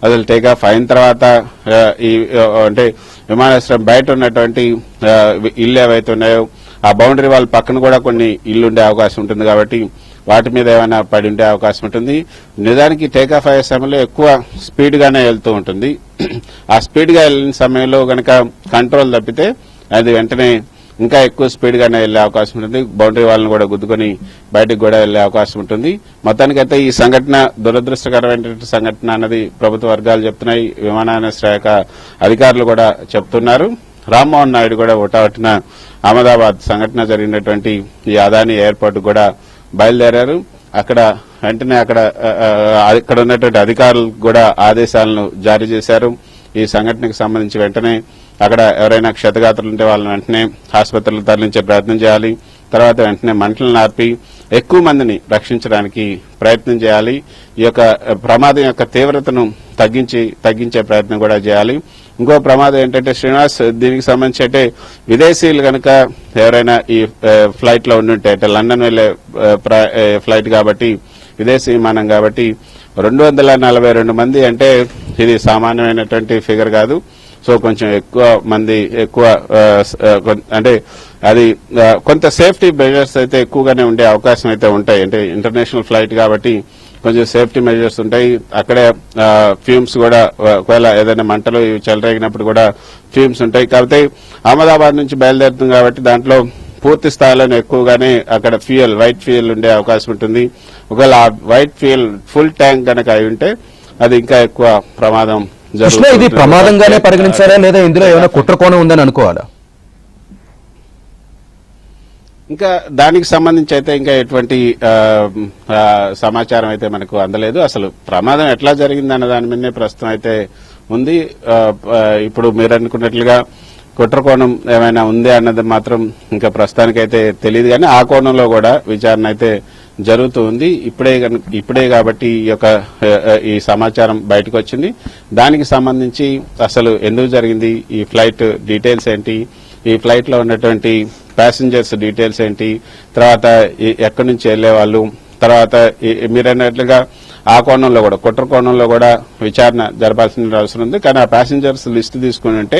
అసలు take off అయిన తర్వాత ఈ అంటే విమానాశ్రయం బయట ఉన్నటువంటి ఇల్లు ఏవైతే ఉన్నాయో ఆ బౌండరీ వాళ్ళ పక్కన కూడా కొన్ని ఇల్లు ఉండే అవకాశం ఉంటుంది కాబట్టి వాటి మీద ఏమైనా పడి ఉండే అవకాశం ఉంటుంది. నిజానికి టేకాఫ్ అయ్యే సమయంలో ఎక్కువ స్పీడ్ గానే వెళ్తూ ఉంటుంది. ఆ స్పీడ్ గా వెళ్ళిన సమయంలో గనక కంట్రోల్ తప్పితే అది వెంటనే ఇంకా ఎక్కువ స్పీడ్ గానే వెళ్లే అవకాశం ఉంటుంది. బౌండరీ వాళ్ళని కూడా గుద్దుకొని బయటకు కూడా వెళ్లే అవకాశం ఉంటుంది. మొత్తానికైతే ఈ సంఘటన దురదృష్టకరమైన సంఘటన అన్నది ప్రభుత్వ వర్గాలు చెప్తున్నాయి, విమానాశ్రయ అధికారులు కూడా చెప్తున్నారు. రామ్మోహన్ నాయుడు కూడా ఒకటిన అహ్మదాబాద్ సంఘటన జరిగినటువంటి ఈ అదానీ ఎయిర్పోర్ట్ కూడా బయలుదేరారు. అక్కడ వెంటనే అక్కడ ఉన్నటువంటి అధికారులు కూడా ఆదేశాలను జారీ చేశారు. ఈ సంఘటనకు సంబంధించి వెంటనే అక్కడ ఎవరైనా క్షతగాత్రులుంటే వాళ్ళని వెంటనే ఆసుపత్రులకు తరలించే ప్రయత్నం చేయాలి. తర్వాత వెంటనే మంటలను ఆర్పి ఎక్కువ మందిని రక్షించడానికి ప్రయత్నం చేయాలి. ఈ యొక్క ప్రమాదం యొక్క తీవ్రతను తగ్గించే ప్రయత్నం కూడా చేయాలి. ఇంకో ప్రమాదం ఏంటంటే శ్రీనివాస్, దీనికి సంబంధించి అంటే విదేశీయులు కనుక ఎవరైనా ఈ ఫ్లైట్ లో ఉండుంటే, అంటే లండన్ వెళ్లే ఫ్లైట్ కాబట్టి విదేశీ విమానం కాబట్టి 242 మంది అంటే ఇది సామాన్యమైనటువంటి ఫిగర్ కాదు. సో కొంచెం ఎక్కువ మంది అంటే అది కొంత సేఫ్టీ మెజర్స్ అయితే ఎక్కువగానే ఉండే అవకాశం అయితే ఉంటాయి. అంటే ఇంటర్నేషనల్ ఫ్లైట్ కాబట్టి కొంచెం సేఫ్టీ మెజర్స్ ఉంటాయి. అక్కడే ఫ్యూమ్స్ కూడా ఒకవేళ ఏదైనా మంటలు చెలరేగినప్పుడు కూడా ఫ్యూమ్స్ ఉంటాయి. కాబట్టి అహ్మదాబాద్ నుంచి బయలుదేరుతుంది కాబట్టి దాంట్లో పూర్తి స్థాయిలోనే ఎక్కువగానే అక్కడ వైట్ ఫ్యూయల్ ఉండే అవకాశం ఉంటుంది. ఒకవేళ ఆ వైట్ ఫ్యూయల్ ఫుల్ ట్యాంక్ కనుక అయి ఉంటే అది ఇంకా ఎక్కువ ప్రమాదం జరుగుతుంది. ఇది ప్రమాదంగానే పరిగణించారా లేదా ఇందులో ఏమైనా కుట్రకోణం ఉందని అనుకోవాలా? ఇంకా దానికి సంబంధించి అయితే ఇంకా ఎటువంటి సమాచారం అయితే మనకు అందలేదు. అసలు ప్రమాదం ఎట్లా జరిగిందన్న దాని మీదనే ప్రస్తుతం అయితే ఉంది. ఇప్పుడు మీరు అనుకున్నట్లుగా కుట్రకోణం ఏమైనా ఉంది అన్నది మాత్రం ఇంకా ప్రస్తుతానికైతే తెలియదు, కానీ ఆ కోణంలో కూడా విచారణ అయితే జరుగుతూ ఉంది. ఇప్పుడే కాబట్టి ఈ సమాచారం బయటకు వచ్చింది. దానికి సంబంధించి అసలు ఎందుకు జరిగింది, ఈ ఫ్లైట్ డీటెయిల్స్ ఏంటి, ఈ ఫ్లైట్ లో ఉన్నటువంటి ప్యాసింజర్స్ డీటెయిల్స్ ఏంటి, తర్వాత ఎక్కడి నుంచి వెళ్లేవాళ్ళు, తర్వాత మీరన్నట్లుగా ఆ కోణంలో కూడా కుట్ర కోణంలో కూడా విచారణ జరపాల్సిన అవసరం ఉంది. కానీ ఆ ప్యాసింజర్స్ లిస్టు తీసుకుని ఉంటే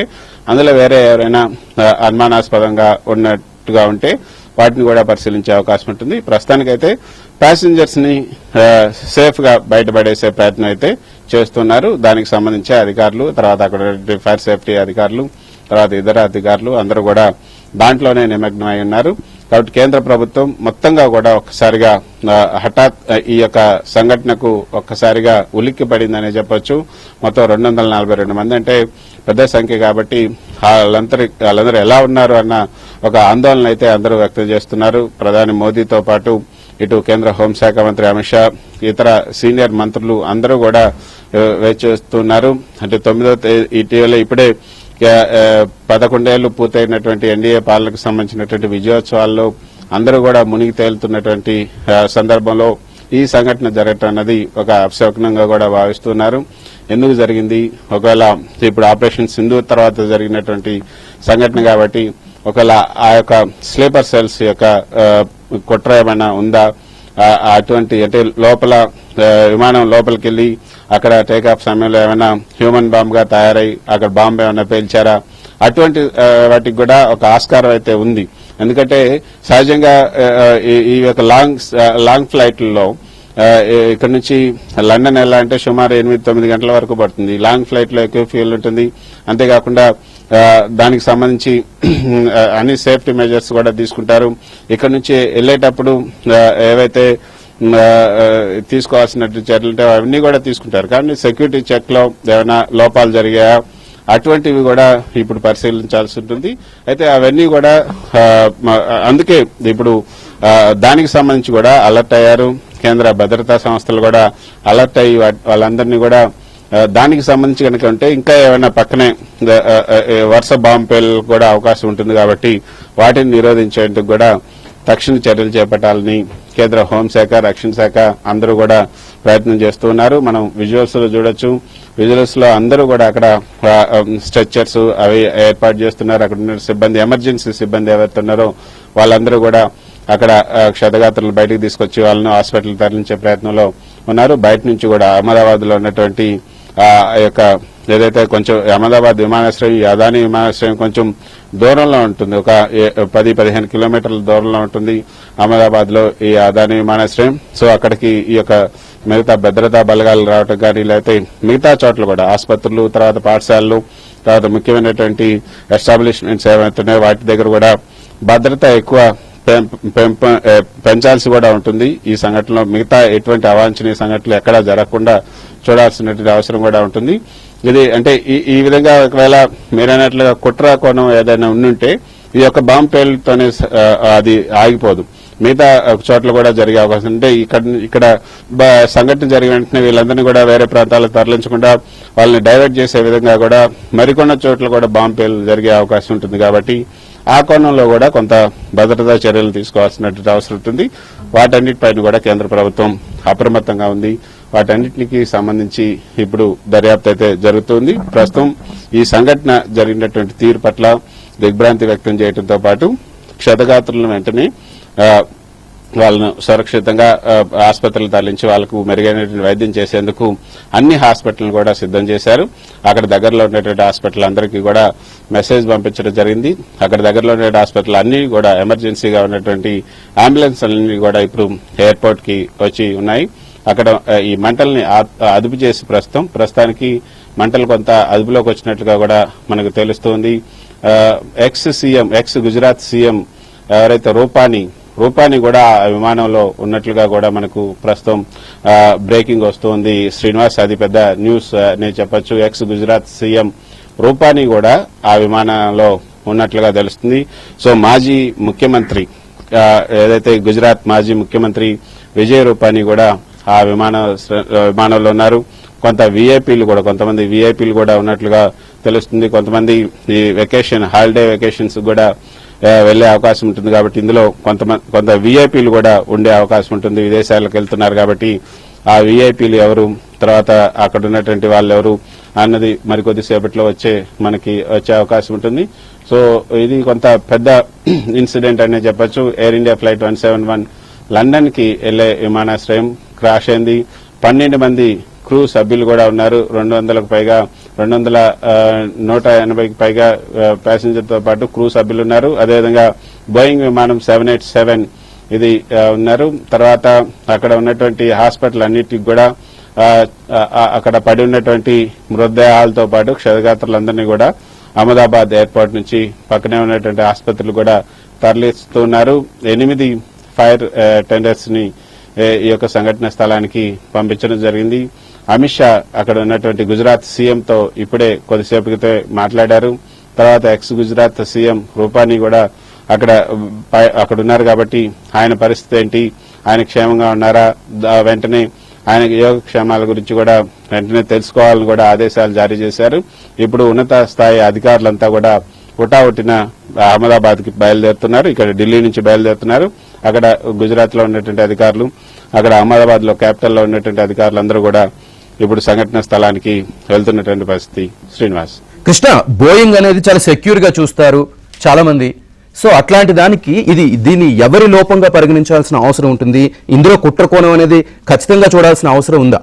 అందులో వేరే ఎవరైనా అనుమానాస్పదంగా ఉన్నట్టుగా ఉంటే వాటిని కూడా పరిశీలించే అవకాశం ఉంటుంది. ప్రస్తుతానికైతే ప్యాసింజర్స్ ని సేఫ్ గా బయటపడేసే ప్రయత్నం అయితే చేస్తున్నారు. దానికి సంబంధించి అధికారులు, తర్వాత అక్కడ ఫైర్ సేఫ్టీ అధికారులు, తర్వాత ఇతర అధికారులు అందరూ కూడా దాంట్లోనే నిమగ్నమై ఉన్నారు. కాబట్టి కేంద్ర ప్రభుత్వం మొత్తంగా కూడా ఒక్కసారిగా హఠాత్ ఈ యొక్క సంఘటనకు ఒక్కసారిగా ఉలిక్కి పడిందనే చెప్పొచ్చు. మొత్తం 242 మంది అంటే పెద్ద సంఖ్య కాబట్టి వాళ్ళందరూ ఎలా ఉన్నారు అన్న ఒక ఆందోళన అయితే అందరూ వ్యక్తం చేస్తున్నారు. ప్రధాని మోదీతో పాటు ఇటు కేంద్ర హోంశాఖ మంత్రి అమిత్ షా, ఇతర సీనియర్ మంత్రులు అందరూ కూడా వేచి చూస్తున్నారు. అంటే ఇటీవల ఇప్పుడే 11 ఏళ్లు పూర్తయినటువంటి ఎన్డీఏ పాలనకు సంబంధించినటువంటి విజయోత్సవాల్లో అందరూ కూడా మునిగి తేలుతున్నటువంటి సందర్భంలో ఈ సంఘటన జరగటం అన్నది ఒక అపశకునంగా కూడా భావిస్తున్నారు. ఎందుకు జరిగింది, ఒకవేళ ఇప్పుడు ఆపరేషన్ సింధూర్ తర్వాత జరిగినటువంటి సంఘటన కాబట్టి ఒకవేళ ఆ యొక్క స్లీపర్ సెల్స్ యొక్క కుట్ర ఏమైనా ఉందా, అటువంటి అంటే లోపల విమానం లోపలికి వెళ్లి అక్కడ టేకాఫ్ సమయంలో ఏమైనా హ్యూమన్ బాంబ్ గా తయారై అక్కడ బాంబు ఏమైనా పేల్చారా, అటువంటి వాటికి కూడా ఒక ఆస్కారం అయితే ఉంది. ఎందుకంటే సహజంగా ఈ యొక్క లాంగ్ ఫ్లైట్లలో ఇక్కడ నుంచి లండన్ వెళ్ళాలంటే సుమారు 8-9 గంటల వరకు పడుతుంది. లాంగ్ ఫ్లైట్ లో ఎక్కువ ఫ్యూయల్ ఉంటుంది. అంతేకాకుండా దానికి సంబంధించి అన్ని సేఫ్టీ మెజర్స్ కూడా తీసుకుంటారు. ఇక్కడ నుంచి వెళ్లేటప్పుడు ఏవైతే తీసుకోవాల్సిన చర్యలు ఉంటాయో అవన్నీ కూడా తీసుకుంటారు. కానీ సెక్యూరిటీ చెక్ లో ఏమైనా లోపాలు జరిగాయా అటువంటివి కూడా ఇప్పుడు పరిశీలించాల్సి ఉంటుంది. అయితే అవన్నీ కూడా అందుకే ఇప్పుడు దానికి సంబంధించి కూడా అలర్ట్ అయ్యారు. కేంద్ర భద్రతా సంస్థలు కూడా అలర్ట్ అయ్యి వాళ్ళందరినీ కూడా దానికి సంబంధించి కనుక ఉంటే ఇంకా ఏమైనా పక్కనే వరుస బాంబు పేలు కూడా అవకాశం ఉంటుంది. కాబట్టి వాటిని నిరోధించేందుకు కూడా తక్షణ చర్యలు చేపట్టాలని కేంద్ర హోంశాఖ, రక్షణ శాఖ అందరూ కూడా ప్రయత్నం చేస్తున్నారు. మనం విజువల్స్ లో చూడొచ్చు. విజువల్స్ లో అందరూ కూడా అక్కడ స్ట్రెచ్చర్స్ అవి ఏర్పాటు చేస్తున్నారు. అక్కడ ఉన్న సిబ్బంది, ఎమర్జెన్సీ సిబ్బంది ఎవరైతే ఉన్నారో వాళ్ళందరూ కూడా అక్కడ క్షతగాత్రులు బయటకు తీసుకొచ్చి వాళ్ళను హాస్పిటల్ తరలించే ప్రయత్నంలో ఉన్నారు. బయట నుంచి కూడా అహ్మదాబాద్ లో ఉన్నటువంటి ఆ యొక్క ఏదైతే కొంచెం అహ్మదాబాద్ విమానాశ్రయం ఈ అదానీ విమానాశ్రయం కొంచెం దూరంలో ఉంటుంది, ఒక 10-15 కిలోమీటర్ల దూరంలో ఉంటుంది అహ్మదాబాద్ లో ఈ అదానీ విమానాశ్రయం. సో అక్కడికి ఈ యొక్క మిగతా భద్రతా బలగాలు రావటం కానీ, లేకపోతే మిగతా చోట్ల కూడా ఆసుపత్రులు, తర్వాత పాఠశాలలు, తర్వాత ముఖ్యమైనటువంటి ఎస్టాబ్లిష్మెంట్స్ ఏవైతున్నాయో వాటి దగ్గర కూడా భద్రత ఎక్కువ పెంచాల్సి కూడా ఉంటుంది. ఈ సంఘటనలో మిగతా ఎటువంటి అవాంఛనీయ సంఘటనలు ఎక్కడా జరగకుండా చూడాల్సినటువంటి అవసరం కూడా ఉంటుంది. ఇది అంటే ఈ విధంగా ఒకవేళ మీరన్నట్లుగా కుట్ర కోణం ఏదైనా ఉండుంటే ఈ యొక్క బాంబు పేలుతోనే అది ఆగిపోదు, మిగతా చోట్ల కూడా జరిగే అవకాశం ఉంటే ఇక్కడ సంఘటన జరిగిన వెంటనే వీళ్ళందరినీ కూడా వేరే ప్రాంతాలకు తరలించకుండా వాళ్ళని డైవర్ట్ చేసే విధంగా కూడా మరికొన్న చోట్ల కూడా బాంబు పేలు జరిగే అవకాశం ఉంటుంది. కాబట్టి ఆ కోణంలో కూడా కొంత భద్రతా చర్యలు తీసుకోవాల్సినటువంటి అవసరం ఉంటుంది. వాటన్నిటిపైన కూడా కేంద్ర ప్రభుత్వం అప్రమత్తంగా ఉంది. వాటన్నిటికి సంబంధించి ఇప్పుడు దర్యాప్తు అయితే జరుగుతుంది. ప్రస్తుతం ఈ సంఘటన జరిగినటువంటి తీరు పట్ల దిగ్భ్రాంతి వ్యక్తం చేయడంతో పాటు క్షతగాత్రులను వెంటనే వాళ్ళను సురక్షితంగా ఆసుపత్రులు తరలించి వాళ్లకు మెరుగైనటువంటి వైద్యం చేసేందుకు అన్ని హాస్పిటల్ కూడా సిద్దం చేశారు. అక్కడ దగ్గరలో ఉన్నటువంటి హాస్పిటల్ అందరికీ కూడా మెసేజ్ పంపించడం జరిగింది. అక్కడ దగ్గరలో ఉన్న హాస్పిటల్ అన్ని కూడా ఎమర్జెన్సీగా ఉన్నటువంటి అంబులెన్స్ అన్ని కూడా ఇప్పుడు ఎయిర్పోర్ట్ కి వచ్చి ఉన్నాయి. అక్కడ ఈ మంటల్ని అదుపు చేసి ప్రస్తుతానికి మంటలు కొంత అదుపులోకి వచ్చినట్లుగా కూడా మనకు తెలుస్తోంది. ఎక్స్ గుజరాత్ సీఎం ఎవరైతే రూపానీ కూడా ఆ విమానంలో ఉన్నట్లుగా కూడా మనకు ప్రస్తుతం బ్రేకింగ్ వస్తోంది. శ్రీనివాస్, అది పెద్ద న్యూస్ నేను చెప్పొచ్చు. ఎక్స్ గుజరాత్ సీఎం రూపానీ కూడా ఆ విమానంలో ఉన్నట్లుగా తెలుస్తుంది. సో మాజీ ముఖ్యమంత్రి ఏదైతే గుజరాత్ మాజీ ముఖ్యమంత్రి విజయ్ రూపానీ కూడా ఆ విమానంలో ఉన్నారు. కొంతమంది వీఐపీలు కూడా ఉన్నట్లుగా తెలుస్తుంది. కొంతమంది ఈ హాలిడే వెకేషన్స్ కూడా వెళ్లే అవకాశం ఉంటుంది. కాబట్టి ఇందులో కొంత వీఐపీలు కూడా ఉండే అవకాశం ఉంటుంది. విదేశాలకు వెళ్తున్నారు కాబట్టి ఆ వీఐపీలు ఎవరు, తర్వాత అక్కడ ఉన్నటువంటి వాళ్ళు ఎవరు అన్నది మరికొద్దిసేపట్లో మనకి వచ్చే అవకాశం ఉంటుంది. సో ఇది కొంత పెద్ద ఇన్సిడెంట్ అనే చెప్పొచ్చు. ఎయిర్ ఇండియా ఫ్లైట్ 171 లండన్ కి వెళ్లే విమానాశ్రయం క్రాష్ అయింది. 12 మంది క్రూ సభ్యులు కూడా ఉన్నారు. 180కి పైగా ప్యాసింజర్ తో పాటు క్రూ సభ్యులు ఉన్నారు. అదేవిధంగా బోయింగ్ విమానం 787 ఇది ఉన్నారు. తర్వాత అక్కడ ఉన్నటువంటి హాస్పిటల్ అన్నిటికి కూడా అక్కడ పడి ఉన్నటువంటి మృతదేహాలతో పాటు క్షతగాత్రులందరినీ కూడా అహ్మదాబాద్ ఎయిర్పోర్ట్ నుంచి పక్కనే ఉన్నటువంటి ఆసుపత్రులు కూడా తరలిస్తున్నారు. 8 ఫైర్ టెండర్స్ ని ఈ యొక్క సంఘటన స్థలానికి పంపించడం జరిగింది. అమిత్ షా అక్కడ ఉన్నటువంటి గుజరాత్ సీఎంతో ఇప్పుడే కొద్దిసేపు క్రితం మాట్లాడారు. తర్వాత ఎక్స్ గుజరాత్ సీఎం రూపానీ కూడా అక్కడ ఉన్నారు. కాబట్టి ఆయన పరిస్థితి ఏంటి, ఆయన క్షేమంగా ఉన్నారా, వెంటనే ఆయన యోగక్షేమాల గురించి కూడా వెంటనే తెలుసుకోవాలని కూడా ఆదేశాలు జారీ చేశారు. ఇప్పుడు ఉన్నత స్థాయి అధికారులంతా కూడా హుటాహుటిన అహ్మదాబాద్ కి బయలుదేరుతున్నారు. ఇక్కడ ఢిల్లీ నుంచి బయలుదేరుతున్నారు. అక్కడ గుజరాత్ లో ఉన్నటువంటి అధికారులు, అక్కడ అహ్మదాబాద్ లో క్యాపిటల్ లో ఉన్నటువంటి అధికారులందరూ కూడా ఇప్పుడు సంఘటన స్థలానికి వెళ్తున్నటువంటి పరిస్థితి. శ్రీనివాస్, కృష్ణ, బోయింగ్ అనేది చాలా సెక్యూర్ గా చూస్తారు చాలా మంది. సో అట్లాంటి దానికి దీన్ని ఎవరి లోపంగా పరిగణించాల్సిన అవసరం ఉంటుంది? ఇందులో కుట్రకోణం అనేది ఖచ్చితంగా చూడాల్సిన అవసరం ఉందా?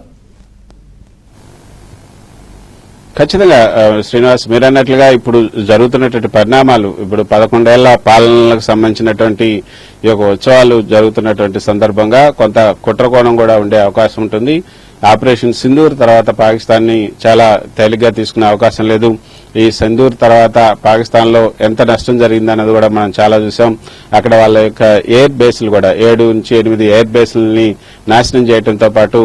ఖచ్చితంగా శ్రీనివాస్, మీరన్నట్లుగా ఇప్పుడు జరుగుతున్నటువంటి పరిణామాలు, ఇప్పుడు 11 ఏళ్ల పాలనలకు సంబంధించినటువంటి ఈ యొక్క ఉత్సవాలు జరుగుతున్నటువంటి సందర్భంగా కొంత కుట్రకోణం కూడా ఉండే అవకాశం ఉంటుంది. ఆపరేషన్ సింధూర్ తర్వాత పాకిస్తాన్ ని చాలా తేలిగ్గా తీసుకునే అవకాశం లేదు. ఈ సింధూర్ తర్వాత పాకిస్తాన్ లో ఎంత నష్టం జరిగిందన్నది కూడా మనం చాలా చూసాం. అక్కడ వాళ్ళ యొక్క ఎయిర్ బేస్లు కూడా 7 నుంచి 8 ఎయిర్ బేస్లని నాశనం చేయడంతో పాటు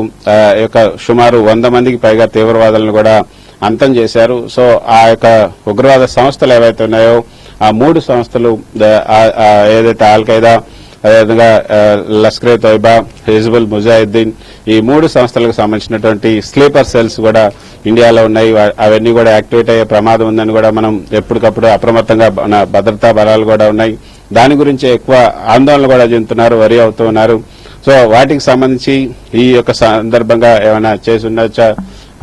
సుమారు 100 మందికి పైగా తీవ్రవాదులను కూడా అంతం చేశారు. సో ఆ యొక్క ఉగ్రవాద సంస్థలు ఏవైతే ఉన్నాయో ఆ 3 సంస్థలు ఏదైతే అల్-ఖైదా, అదేవిధంగా లష్కర్ ఏ తోయిబా, హిజ్బుల్ ముజాహిద్దీన్, ఈ 3 సంస్థలకు సంబంధించినటువంటి స్లీపర్ సెల్స్ కూడా ఇండియాలో ఉన్నాయి. అవన్నీ కూడా యాక్టివేట్ అయ్యే ప్రమాదం ఉందని కూడా మనం ఎప్పటికప్పుడు అప్రమత్తంగా భద్రతా బలాలు కూడా ఉన్నాయి. దాని గురించి ఎక్కువ ఆందోళన కూడా చెందుతున్నారు, వరి అవుతూ ఉన్నారు. సో వాటికి సంబంధించి ఈ యొక్క సందర్భంగా ఏమైనా చేసి ఉండొచ్చా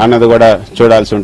అన్నది కూడా చూడాల్సి ఉంటుంది.